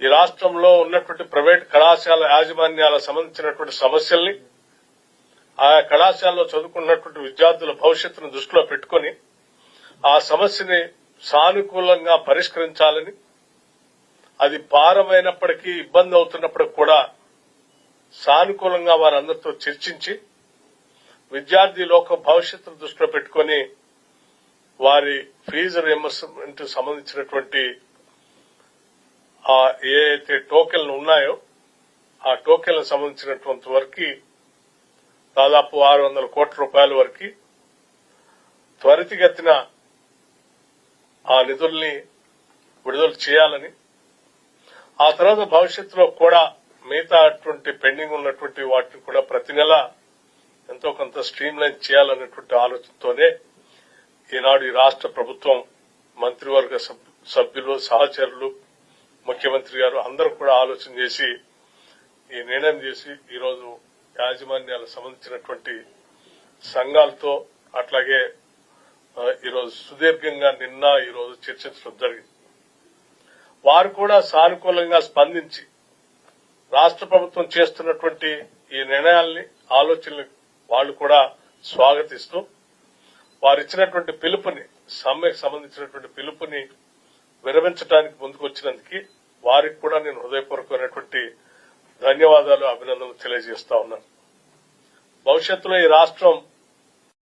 ఈ రాష్ట్రంలో ఉన్నటువంటి ప్రైవేట్ కళాశాల యాజమాన్యాలకు సంబంధించినటువంటి సమస్యల్ని ఆయా కళాశాలలో చదువుకున్నటువంటి విద్యార్థుల భవిష్యత్తును దృష్టిలో పెట్టుకుని ఆ సమస్యని సానుకూలంగా పరిష్కరించాలని, అది భారమైనప్పటికీ ఇబ్బంది అవుతున్నప్పటికీ కూడా సానుకూలంగా వారందరితో చర్చించి విద్యార్థి లోక భవిష్యత్తును దృష్టిలో పెట్టుకుని వారి ఫీజు రియంబర్స్మెంట్ సంబంధించినటువంటి ఏదైతే టోకెన్లు ఉన్నాయో ఆ టోకెన్లకు సంబంధించినటువంటి వరకు దాదాపు 600 కోట్ల రూపాయల వరకు త్వరితగతిన ఆ నిధుల్ని విడుదల చేయాలని, ఆ తర్వాత భవిష్యత్తులో కూడా మిగతా పెండింగ్ ఉన్నటువంటి వాటిని కూడా ప్రతి నెల ఎంతో కొంత స్ట్రీమ్ లైన్ చేయాలనేటువంటి ఆలోచనతోనే ఈనాడు ఈ రాష్ట్ర ప్రభుత్వం మంత్రివర్గ సభ్యులు, సహచరులు, ముఖ్యమంత్రి గారు అందరూ కూడా ఆలోచన చేసి ఈ నిర్ణయం చేసి ఈరోజు యాజమాన్యాలకు సంబంధించినటువంటి సంఘాలతో అట్లాగే ఈరోజు సుదీర్ఘంగా నిన్న ఈరోజు చర్చించడం జరిగింది. వారు కూడా సానుకూలంగా స్పందించి రాష్ట్ర ప్రభుత్వం చేస్తున్నటువంటి ఈ నిర్ణయాల్ని, ఆలోచనలు వాళ్లు కూడా స్వాగతిస్తూ వారిచ్చినటువంటి పిలుపుని, సమ్మెకు సంబంధించినటువంటి పిలుపుని విరమించడానికి ముందుకు వచ్చినందుకు వారికి కూడా నేను హృదయపూర్వకమైనటువంటి ధన్యవాదాలు, అభినందనలు తెలియజేస్తా ఉన్నాను. భవిష్యత్తులో ఈ రాష్ట్రం